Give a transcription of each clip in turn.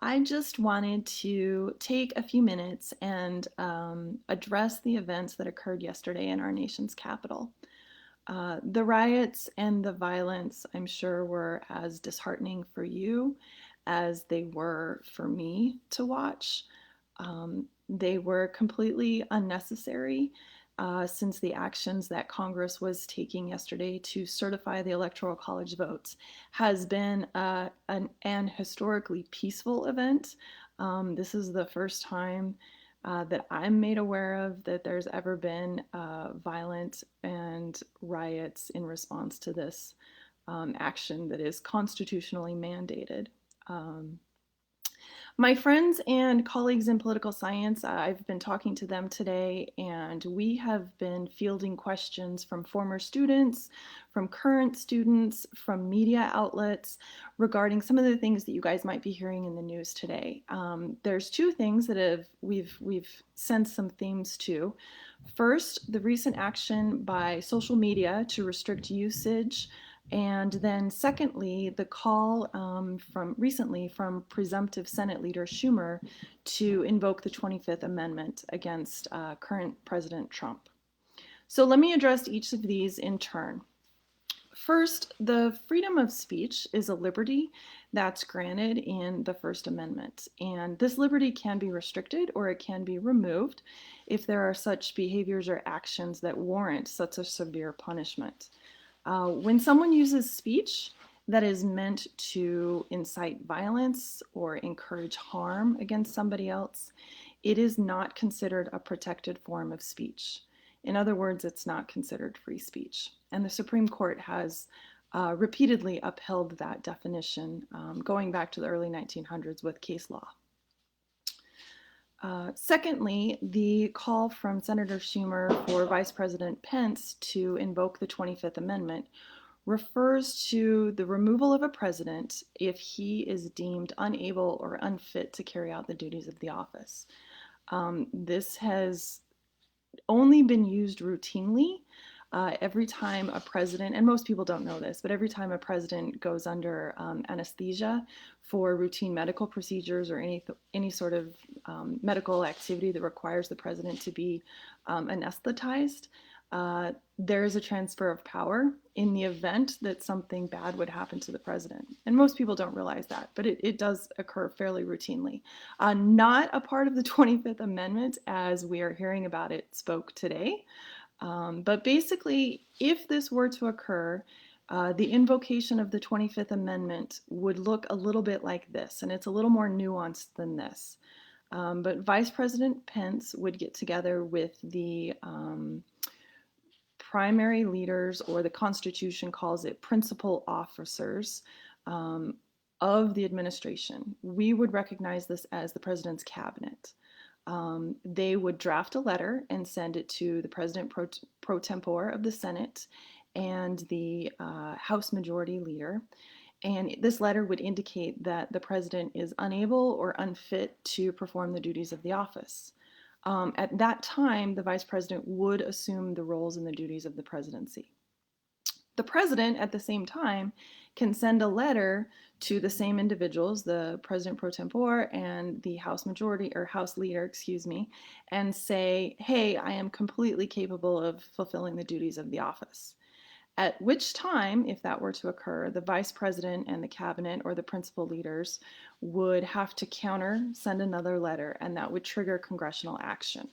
I just wanted to take a few minutes and address the events that occurred yesterday in our nation's capital. The riots and the violence, I'm sure, were as disheartening for you as they were for me to watch. They were completely unnecessary since the actions that Congress was taking yesterday to certify the Electoral College votes has been an historically peaceful event. This is the first time that I'm made aware of that there's ever been violence and riots in response to this action that is constitutionally mandated. Um, my friends and colleagues in political science, I've been talking to them today, and we have been fielding questions from former students, from current students, from media outlets regarding some of the things that you guys might be hearing in the news today. There's two things that we've sensed some themes to. First, the recent action by social media to restrict usage, and then secondly, the call from recently from presumptive Senate leader Schumer to invoke the 25th Amendment against current President Trump. So let me address each of these in turn. First, the freedom of speech is a liberty that's granted in the First Amendment, and this liberty can be restricted or it can be removed if there are such behaviors or actions that warrant such a severe punishment. When someone uses speech that is meant to incite violence or encourage harm against somebody else, it is not considered a protected form of speech. In other words, it's not considered free speech. And the Supreme Court has repeatedly upheld that definition, going back to the early 1900s with case law. Secondly, the call from Senator Schumer for Vice President Pence to invoke the 25th Amendment refers to the removal of a president if he is deemed unable or unfit to carry out the duties of the office. This has only been used routinely every time a president, and most people don't know this, but every time a president goes under anesthesia for routine medical procedures or any sort of medical activity that requires the president to be anesthetized, there is a transfer of power in the event that something bad would happen to the president. And most people don't realize that, but it does occur fairly routinely. Not a part of the 25th Amendment as we are hearing about it spoke today. But basically, if this were to occur, the invocation of the 25th Amendment would look a little bit like this, and it's a little more nuanced than this. But Vice President Pence would get together with the primary leaders, or the Constitution calls it principal officers, of the administration. We would recognize this as the president's cabinet. They would draft a letter and send it to the president pro tempore of the Senate and the House Majority Leader. And this letter would indicate that the president is unable or unfit to perform the duties of the office. At that time, the vice president would assume the roles and the duties of the presidency. The president, at the same time, can send a letter to the same individuals, the president pro tempore and the House Majority, or House Leader, excuse me, and say, hey, I am completely capable of fulfilling the duties of the office. At which time, if that were to occur, the vice president and the cabinet, or the principal leaders, would have to send another letter, and that would trigger congressional action.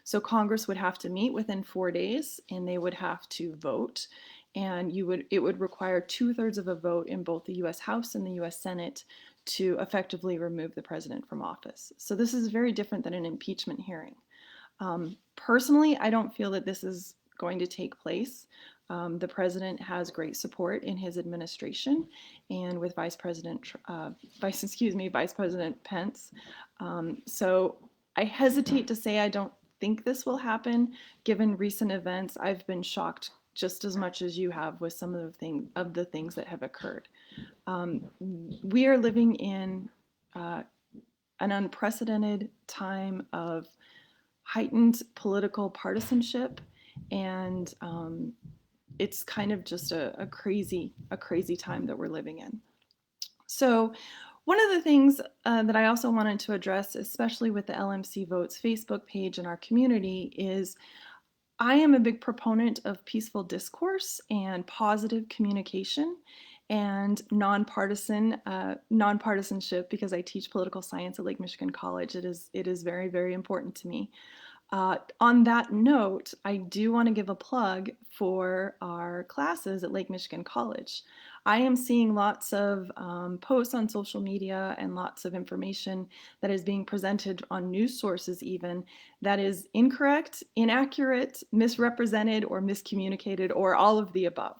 So Congress would have to meet within 4 days, and they would have to vote, and it would require 2/3 of a vote in both the U.S. House and the U.S. Senate to effectively remove the president from office. So this is very different than an impeachment hearing. Personally, I don't feel that this is going to take place. The president has great support in his administration and with Vice President Pence. So I hesitate to say I don't think this will happen. Given recent events, I've been shocked just as much as you have with some of the things that have occurred. We are living in an unprecedented time of heightened political partisanship, and it's kind of just a crazy time that we're living in. So One of the things that I also wanted to address, especially with the LMC Votes Facebook page in our community, is I am a big proponent of peaceful discourse and positive communication and nonpartisanship because I teach political science at Lake Michigan College. It is very, very important to me. On that note, I do want to give a plug for our classes at Lake Michigan College. I am seeing lots of posts on social media and lots of information that is being presented on news sources even that is incorrect, inaccurate, misrepresented, or miscommunicated, or all of the above.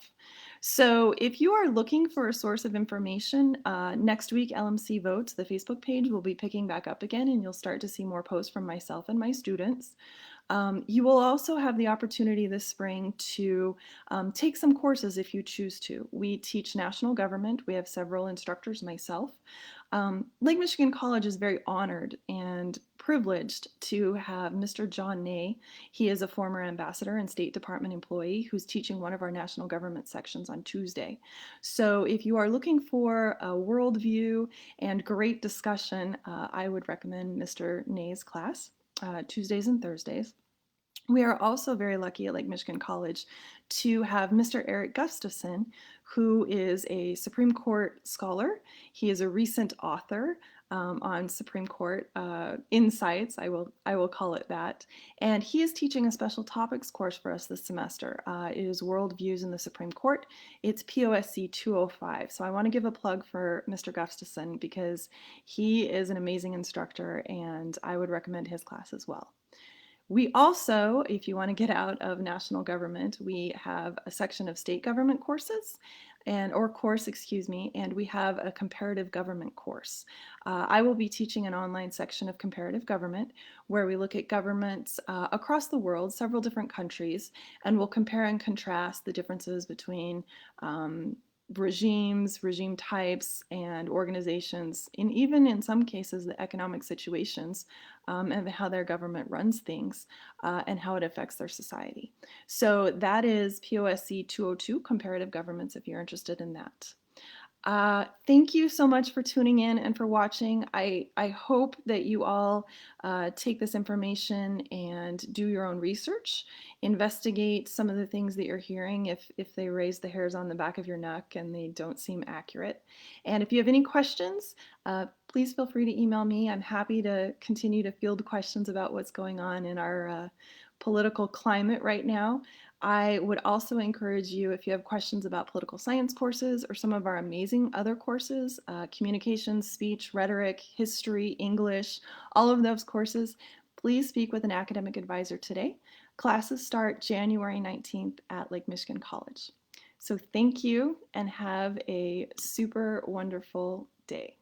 So if you are looking for a source of information, next week LMC Votes, the Facebook page, will be picking back up again, and you'll start to see more posts from myself and my students. You will also have the opportunity this spring to take some courses if you choose to. We teach national government. We have several instructors, myself. Lake Michigan College is very honored and privileged to have Mr. John Ney. He is a former ambassador and State Department employee who's teaching one of our national government sections on Tuesday. So if you are looking for a worldview and great discussion, I would recommend Mr. Ney's class, Tuesdays and Thursdays. We are also very lucky at Lake Michigan College to have Mr. Eric Gustafson, who is a Supreme Court scholar. He is a recent author on Supreme Court insights, I will call it that. And he is teaching a special topics course for us this semester. It is Worldviews in the Supreme Court. It's POSC 205. So I want to give a plug for Mr. Gustafson because he is an amazing instructor and I would recommend his class as well. We also, if you want to get out of national government, we have a section of state government courses and we have a comparative government course. I will be teaching an online section of comparative government where we look at governments across the world, several different countries, and we'll compare and contrast the differences between regimes, regime types, and organizations, and even in some cases the economic situations and how their government runs things and how it affects their society. So that is POSC 202, Comparative Governments, if you're interested in that. Thank you so much for tuning in and for watching. I hope that you all take this information and do your own research, investigate some of the things that you're hearing if they raise the hairs on the back of your neck and they don't seem accurate. And if you have any questions, please feel free to email me. I'm happy to continue to field questions about what's going on in our political climate right now. I would also encourage you, if you have questions about political science courses or some of our amazing other courses, communications, speech, rhetoric, history, English, all of those courses, please speak with an academic advisor today. Classes start January 19th at Lake Michigan College. So thank you and have a super wonderful day.